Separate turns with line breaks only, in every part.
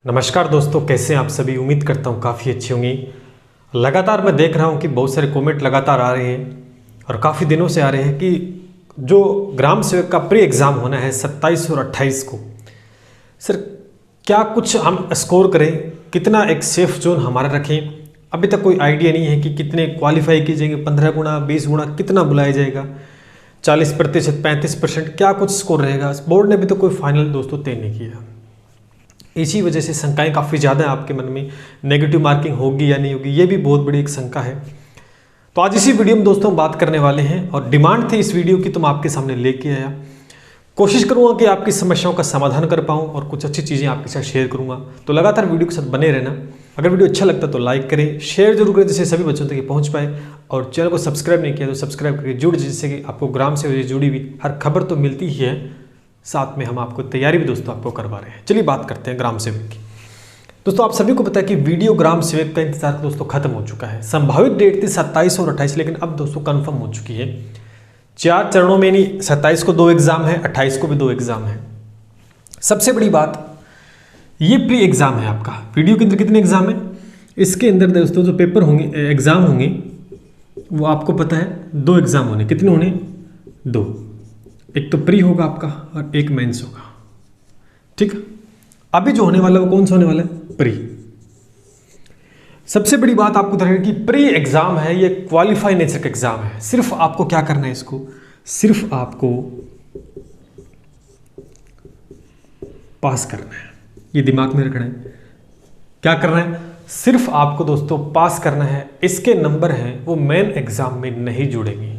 नमस्कार दोस्तों, कैसे हैं आप सभी। उम्मीद करता हूँ काफ़ी अच्छी होंगी। लगातार मैं देख रहा हूँ कि बहुत सारे कमेंट लगातार आ रहे हैं और काफ़ी दिनों से आ रहे हैं कि जो ग्राम सेवक का प्री एग्ज़ाम होना है 27 और 28 को, सर क्या कुछ हम स्कोर करें, कितना एक सेफ जोन हमारा रखें। अभी तक कोई आइडिया नहीं है कि कितने क्वालिफाई किए जाएंगे, 15 गुना 20 गुना कितना बुलाया जाएगा, 40%, 35%, क्या कुछ स्कोर रहेगा। बोर्ड ने अभी तो कोई फाइनल दोस्तों तय नहीं किया। इसी वजह से शंकाएं काफ़ी ज़्यादा है आपके मन में, नेगेटिव मार्किंग होगी या नहीं होगी, ये भी बहुत बड़ी एक शंका है। तो आज इसी वीडियो में दोस्तों हम बात करने वाले हैं और डिमांड थी इस वीडियो की तो मैं आपके सामने लेके आया। कोशिश करूंगा कि आपकी समस्याओं का समाधान कर पाऊँ और कुछ अच्छी चीज़ें आपके साथ शेयर करूंगा। तो लगातार वीडियो के साथ बने रहना। अगर वीडियो अच्छा लगता तो लाइक करें, शेयर जरूर करें जिससे सभी बच्चों तक ये पहुँच पाए, और चैनल को सब्सक्राइब नहीं किया तो सब्सक्राइब करके जुड़, जिससे कि आपको ग्राम से जुड़ी हुई हर खबर तो मिलती ही है, साथ में हम आपको तैयारी भी दोस्तों आपको करवा रहे हैं। चलिए बात करते हैं ग्राम सेवक की। दोस्तों आप सभी को पता है कि वीडियो ग्राम सेवक का इंतजार दोस्तों खत्म हो चुका है। संभावित डेट थी 27 और 28, लेकिन अब दोस्तों कंफर्म हो चुकी है। 4 चरणों में नहीं, 27 को 2 एग्जाम है, 28 को भी 2 एग्जाम है। सबसे बड़ी बात, ये प्री एग्जाम है आपका। वीडियो के अंदर कितने एग्जाम है, इसके अंदर दोस्तों जो पेपर होंगे, एग्जाम होंगे, वो आपको पता है 2 एग्जाम होने। कितने होने? 2। एक तो प्री होगा आपका और एक मेंस होगा। ठीक है, अभी जो होने वाला है वो कौन सा होने वाला है? प्री। सबसे बड़ी बात आपको बताइए कि प्री एग्जाम है, ये क्वालिफाई नेचर का एग्जाम है। सिर्फ आपको क्या करना है, इसको सिर्फ आपको पास करना है। ये दिमाग में रखना है। क्या करना है? सिर्फ आपको दोस्तों पास करना है। इसके नंबर हैं वो मेन एग्जाम में नहीं जुड़ेंगे।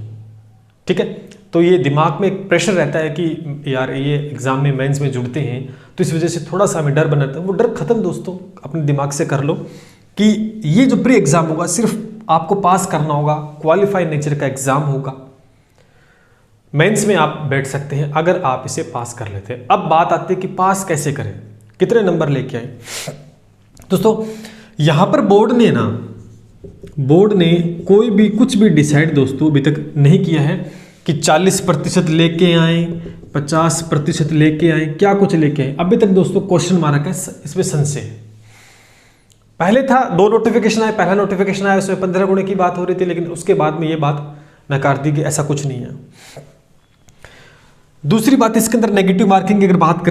ठीक है, तो ये दिमाग में एक प्रेशर रहता है कि यार ये एग्जाम में मेंस में जुड़ते हैं, तो इस वजह से थोड़ा सा हमें डर बनाता है। वो डर खत्म दोस्तों अपने दिमाग से कर लो कि ये जो प्री एग्जाम होगा सिर्फ आपको पास करना होगा, क्वालिफाई नेचर का एग्जाम होगा। मेंस में आप बैठ सकते हैं अगर आप इसे पास कर लेते हैं। अब बात आती है कि पास कैसे करें, कितने नंबर लेके आए। दोस्तों यहां पर बोर्ड ने कोई भी कुछ भी डिसाइड दोस्तों अभी तक नहीं किया है कि 40% लेके आए, 50% लेके आए, क्या कुछ लेके आए। अभी तक दोस्तों क्वेश्चन मार्क है, इसमें संशय है। पहले था 2 नोटिफिकेशन आए, पहला नोटिफिकेशन आया उसमें 15 गुणे की बात हो रही थी, लेकिन उसके बाद में ये बात नकार दी कि ऐसा कुछ नहीं है। दूसरी बात, इसके अंदर नेगेटिव मार्किंग की अगर बात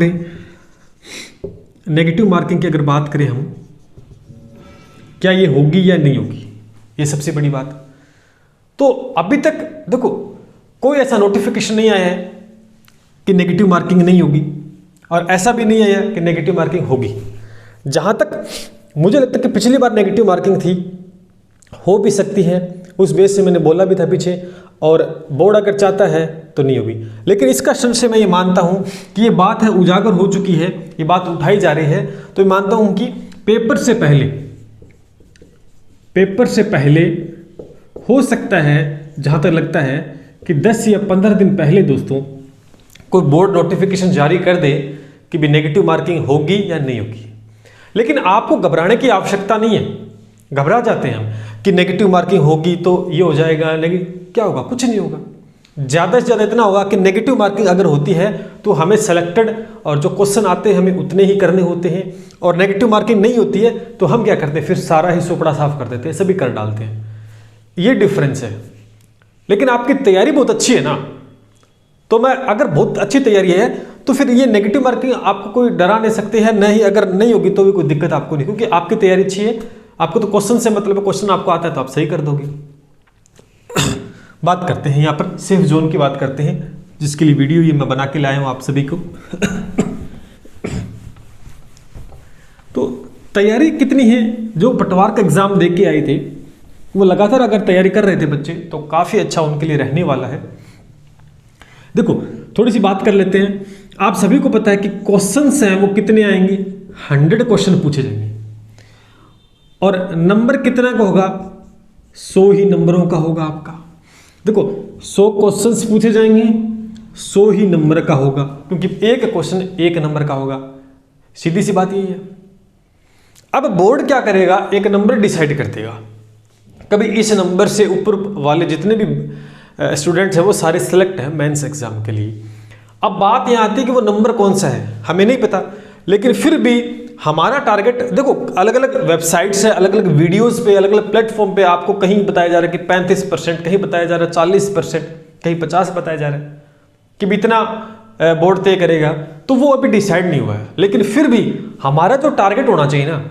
करें, हम क्या ये होगी या नहीं होगी, ये सबसे बड़ी बात। तो अभी तक देखो कोई ऐसा नोटिफिकेशन नहीं आया है कि नेगेटिव मार्किंग नहीं होगी, और ऐसा भी नहीं आया कि नेगेटिव मार्किंग होगी। जहां तक मुझे लगता है कि पिछली बार नेगेटिव मार्किंग थी, हो भी सकती है, उस बेस से मैंने बोला भी था पीछे, और बोर्ड अगर चाहता है तो नहीं होगी। लेकिन इसका संशय मैं ये मानता हूं कि ये बात है उजागर हो चुकी है, ये बात उठाई जा रही है, तो मैं मानता हूं कि पेपर से पहले हो सकता है, जहां तक लगता है कि 10 या 15 दिन पहले दोस्तों कोई बोर्ड नोटिफिकेशन जारी कर दे कि भी नेगेटिव मार्किंग होगी या नहीं होगी। लेकिन आपको घबराने की आवश्यकता नहीं है। घबरा जाते हैं हम कि नेगेटिव मार्किंग होगी तो ये हो जाएगा, लेकिन क्या होगा? कुछ नहीं होगा। ज़्यादा से ज़्यादा इतना होगा कि नेगेटिव मार्किंग अगर होती है तो हमें सेलेक्टेड और जो क्वेश्चन आते हैं हमें उतने ही करने होते हैं, और नेगेटिव मार्किंग नहीं होती है तो हम क्या करते हैं, फिर सारा ही सोपड़ा साफ कर देते हैं, सभी कर डालते हैं। ये डिफरेंस है। लेकिन आपकी तैयारी बहुत अच्छी है ना, तो मैं अगर बहुत अच्छी तैयारी है तो फिर ये नेगेटिव मार्किंग आपको कोई डरा नहीं सकते हैं, नहीं अगर नहीं होगी तो भी कोई दिक्कत आपको नहीं, क्योंकि आपकी तैयारी अच्छी है। आपको तो क्वेश्चन से मतलब है, क्वेश्चन आपको आता है तो आप सही कर दोगे। बात करते हैं यहाँ पर सेफ जोन की बात करते हैं, जिसके लिए वीडियो ये मैं बना के लाया हूँ आप सभी को। तो तैयारी कितनी है, जो पटवार का एग्जाम दे के आए थे वो लगातार अगर तैयारी कर रहे थे बच्चे तो काफ़ी अच्छा उनके लिए रहने वाला है। देखो थोड़ी सी बात कर लेते हैं। आप सभी को पता है कि क्वेश्चंस हैं वो कितने आएंगे, 100 क्वेश्चन पूछे जाएंगे, और नंबर कितना का होगा? 100 ही नंबरों का होगा आपका। देखो 100 क्वेश्चंस पूछे जाएंगे, 100 ही नंबर का होगा, क्योंकि एक क्वेश्चन 1 नंबर का होगा। सीधी सी बात यही है। अब बोर्ड क्या करेगा, एक नंबर डिसाइड कर देगा। कभी इस नंबर से ऊपर वाले जितने भी स्टूडेंट्स हैं वो सारे सिलेक्ट हैं मेंस एग्जाम के लिए। अब बात यहाँ आती है कि वो नंबर कौन सा है, हमें नहीं पता, लेकिन फिर भी हमारा टारगेट देखो, अलग अलग वेबसाइट्स है, अलग अलग वीडियोस पे, अलग अलग प्लेटफॉर्म पे आपको कहीं बताया जा रहा है कि 35%, कहीं बताया जा रहा है 40%, कहीं 50 बताया जा रहा है कि भी इतना बोर्ड तय करेगा, तो वो अभी डिसाइड नहीं हुआ है। लेकिन फिर भी हमारा जो टारगेट होना चाहिए ना,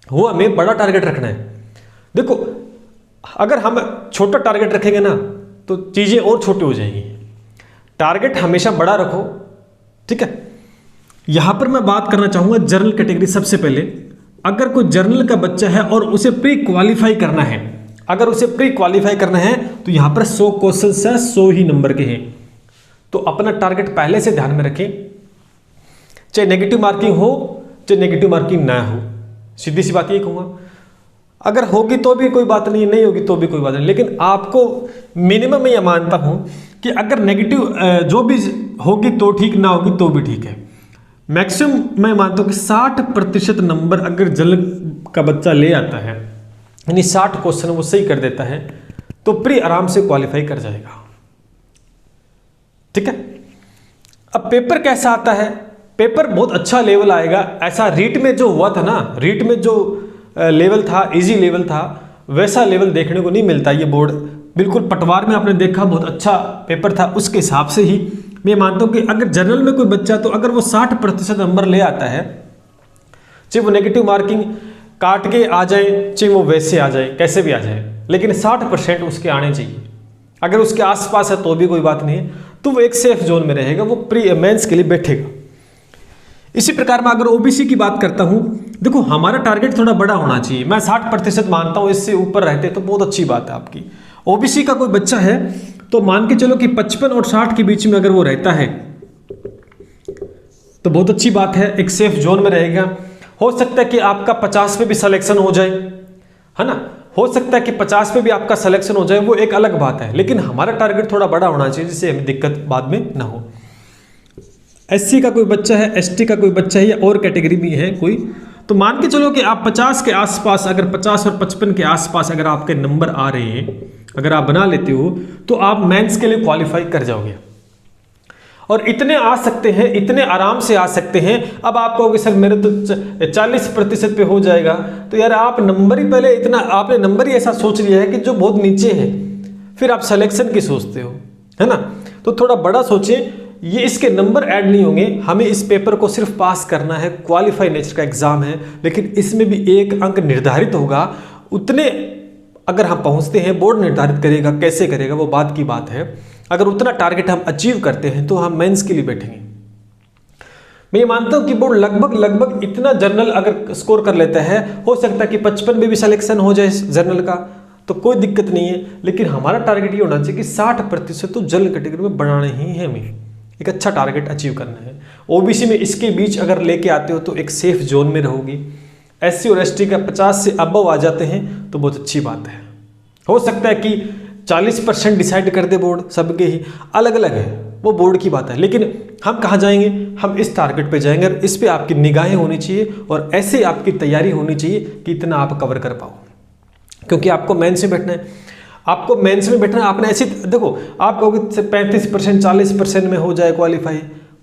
वो हमें बड़ा टारगेट रखना है। देखो, अगर हम छोटा टारगेट रखेंगे ना तो चीज़ें और छोटी हो जाएंगी। टारगेट हमेशा बड़ा रखो, ठीक है। यहां पर मैं बात करना चाहूंगा जर्नल कैटेगरी। सबसे पहले, अगर कोई जर्नल का बच्चा है और उसे प्री क्वालिफाई करना है, अगर उसे प्री क्वालिफाई करना है तो यहां पर 100 क्वेश्चन है, 100 ही नंबर के हैं। तो अपना टारगेट पहले से ध्यान में रखें, चाहे नेगेटिव मार्किंग हो चाहे नेगेटिव मार्किंग ना हो। सीधी सी बात ये कहूंगा, अगर होगी तो भी कोई बात नहीं, नहीं होगी तो भी कोई बात नहीं, लेकिन आपको मिनिमम मैं ये मानता हूं कि अगर नेगेटिव जो भी होगी तो ठीक, ना होगी तो भी ठीक है। मैक्सिमम मैं मानता हूं कि 60% नंबर अगर जर्नल का बच्चा ले आता है, यानी 60 क्वेश्चन वो सही कर देता है, तो प्री आराम से क्वालिफाई कर जाएगा, ठीक है। अब पेपर कैसा आता है? पेपर बहुत अच्छा लेवल आएगा। ऐसा रीट में जो हुआ था ना, रीट में जो लेवल था, इजी लेवल था, वैसा लेवल देखने को नहीं मिलता। ये बोर्ड बिल्कुल पटवार में आपने देखा, बहुत अच्छा पेपर था। उसके हिसाब से ही मैं मानता हूं कि अगर जनरल में कोई बच्चा, तो अगर वो 60% नंबर ले आता है, चाहे वो नेगेटिव मार्किंग काट के आ जाए, चाहे वो वैसे आ जाए, कैसे भी आ जाए, लेकिन 60% उसके आने चाहिए। अगर उसके आसपास है तो भी कोई बात नहीं है, तो वो एक सेफ जोन में रहेगा, वो प्री मेंस के लिए बैठेगा। इसी प्रकार मैं अगर ओबीसी की बात करता हूं, देखो हमारा टारगेट थोड़ा बड़ा होना चाहिए। मैं 60% मानता हूं, इससे ऊपर रहते तो बहुत अच्छी बात है आपकी। ओबीसी का कोई बच्चा है तो मान के चलो कि 55 और 60 के बीच में अगर वो रहता है तो बहुत अच्छी बात है, एक सेफ जोन में रहेगा। हो सकता है कि आपका 50 पे भी सिलेक्शन हो जाए, है ना, हो सकता है कि 50 पे भी आपका सिलेक्शन हो जाए, वो एक अलग बात है। लेकिन हमारा टारगेट थोड़ा बड़ा होना चाहिए, जिससे हमें दिक्कत बाद में ना हो। एससी का कोई बच्चा है, एसटी का कोई बच्चा है, या और कैटेगरी भी है कोई, तो मान के चलो कि आप 50 के आसपास, अगर 50 और 55 के आसपास अगर आपके नंबर आ रहे हैं, अगर आप बना लेते हो, तो आप मेंस के लिए क्वालिफाई कर जाओगे। और इतने आ सकते हैं, इतने आराम से आ सकते हैं। अब आप कहोगे सर मेरे तो 40% पे हो जाएगा, तो यार आप नंबर ही पहले इतना, आपने नंबर ही ऐसा सोच लिया है कि जो बहुत नीचे है, फिर आप सिलेक्शन की सोचते हो, है ना। तो थोड़ा बड़ा सोचें। ये इसके नंबर ऐड नहीं होंगे, हमें इस पेपर को सिर्फ पास करना है। क्वालिफाई नेचर का एग्जाम है, लेकिन इसमें भी एक अंक निर्धारित होगा। उतने अगर हम पहुंचते हैं, बोर्ड निर्धारित करेगा, कैसे करेगा वो बात की बात है। अगर उतना टारगेट हम अचीव करते हैं तो हम मेंस के लिए बैठेंगे। मैं ये मानता हूं कि बोर्ड लगभग इतना जर्नल अगर स्कोर कर लेता है, हो सकता है कि 55 में भी सिलेक्शन हो जाए जर्नल का, तो कोई दिक्कत नहीं है। लेकिन हमारा टारगेट ये होना चाहिए कि 60% तो जनरल कैटेगरी में बढ़ाना ही है, हमें एक अच्छा टारगेट अचीव करना है। ओबीसी में इसके बीच अगर लेके आते हो तो एक सेफ जोन में रहोगी। एससी और एसटी का 50 से अबव आ जाते हैं तो बहुत अच्छी बात है। हो सकता है कि 40% डिसाइड कर दे बोर्ड, सबके ही अलग अलग है, वो बोर्ड की बात है। लेकिन हम कहाँ जाएंगे? हम इस टारगेट पे जाएंगे, और इस पे आपकी निगाहें होनी चाहिए, और ऐसे आपकी तैयारी होनी चाहिए कि इतना आप कवर कर पाओ। क्योंकि आपको मेंस में बैठना है, आपको मेंस में बैठना है। आपने ऐसी देखो, आप कहोगे 35% 40% में हो जाए क्वालिफाई,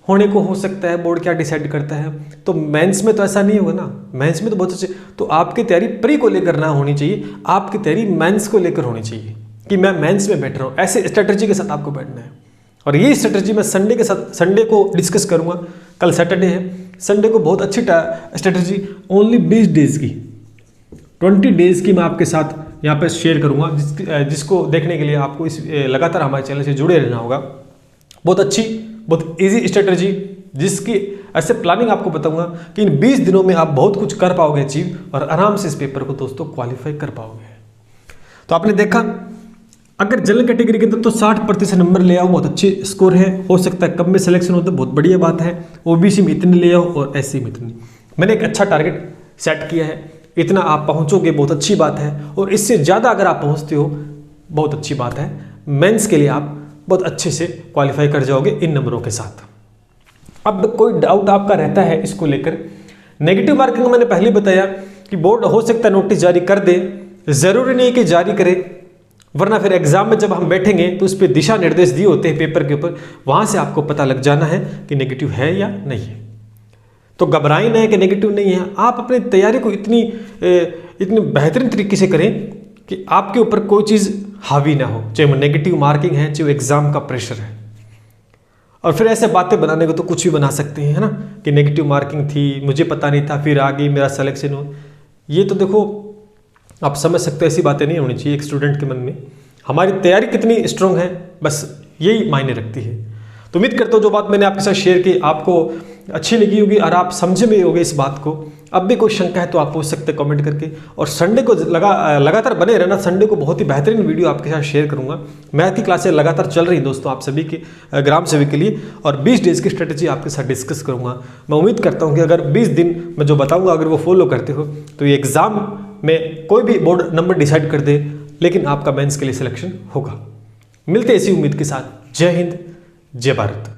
होने को हो सकता है, बोर्ड क्या डिसाइड करता है। तो मेंस में तो ऐसा नहीं होगा ना, मेंस में तो बहुत अच्छे। तो आपकी तैयारी प्री को लेकर ना होनी चाहिए, आपकी तैयारी मेंस को लेकर होनी चाहिए कि मैं मेंस में बैठ रहा हूँ। ऐसे स्ट्रेटजी के साथ आपको बैठना है, और ये स्ट्रेटजी मैं संडे को डिस्कस करूँगा। कल सैटरडे है, संडे को बहुत अच्छी स्ट्रेटजी ओनली 20 डेज की, 20 डेज की मैं आपके साथ यहाँ पे शेयर करूँगा, जिसको देखने के लिए आपको इस लगातार हमारे चैनल से जुड़े रहना होगा। बहुत अच्छी, बहुत इजी स्ट्रेटजी, जिसकी ऐसे प्लानिंग आपको बताऊंगा कि इन 20 दिनों में आप बहुत कुछ कर पाओगे अचीव, और आराम से इस पेपर को दोस्तों क्वालिफाई कर पाओगे। तो आपने देखा, अगर जनरल कैटेगरी के अंदर तो 60% नंबर ले आओ, बहुत अच्छे स्कोर है। हो सकता है कम में सिलेक्शन हो तो बहुत बढ़िया बात है। ओबीसी में इतने ले आओ और एससी में इतने। मैंने एक अच्छा टारगेट सेट किया है, इतना आप पहुंचोगे बहुत अच्छी बात है, और इससे ज़्यादा अगर आप पहुंचते हो बहुत अच्छी बात है। मेंस के लिए आप बहुत अच्छे से क्वालिफाई कर जाओगे इन नंबरों के साथ। अब कोई डाउट आपका रहता है इसको लेकर, नेगेटिव मार्किंग मैंने पहले बताया कि बोर्ड हो सकता है नोटिस जारी कर दे, ज़रूरी नहीं कि जारी करे, वरना फिर एग्जाम में जब हम बैठेंगे तो उस पर दिशा निर्देश दिए होते हैं पेपर के ऊपर, वहाँ से आपको पता लग जाना है कि नेगेटिव है या नहीं है। तो घबराएं नहीं कि नेगेटिव नहीं है। आप अपनी तैयारी को इतनी बेहतरीन तरीके से करें कि आपके ऊपर कोई चीज़ हावी ना हो, चाहे वो नेगेटिव मार्किंग है, चाहे वो एग्ज़ाम का प्रेशर है। और फिर ऐसे बातें बनाने को तो कुछ भी बना सकते हैं, है ना, कि नेगेटिव मार्किंग थी, मुझे पता नहीं था, फिर आ गई, मेरा सिलेक्शन हो। ये तो देखो आप समझ सकते हो, ऐसी बातें नहीं होनी चाहिए एक स्टूडेंट के मन में। हमारी तैयारी कितनी स्ट्रांग है, बस यही मायने रखती है। तो उम्मीद करता हूँ जो बात मैंने आपके साथ शेयर की आपको अच्छी लगी होगी और आप समझे में होगे इस बात को। अब भी कोई शंका है तो आप पूछ सकते हैं कमेंट करके। और संडे को लगातार बने रहना, संडे को बहुत ही बेहतरीन वीडियो आपके साथ शेयर करूंगा। मैथ की क्लासें लगातार चल रही दोस्तों आप सभी के ग्राम सेवक के लिए, और 20 डेज की स्ट्रेटेजी आपके साथ डिस्कस करूंगा। मैं उम्मीद करता हूँ कि अगर 20 दिन मैं जो बताऊँगा अगर वो फॉलो करते हो तो ये एग्ज़ाम में कोई भी बोर्ड नंबर डिसाइड कर दे, लेकिन आपका मेंस के लिए सिलेक्शन होगा। मिलते इसी उम्मीद के साथ। जय हिंद, जय भारत।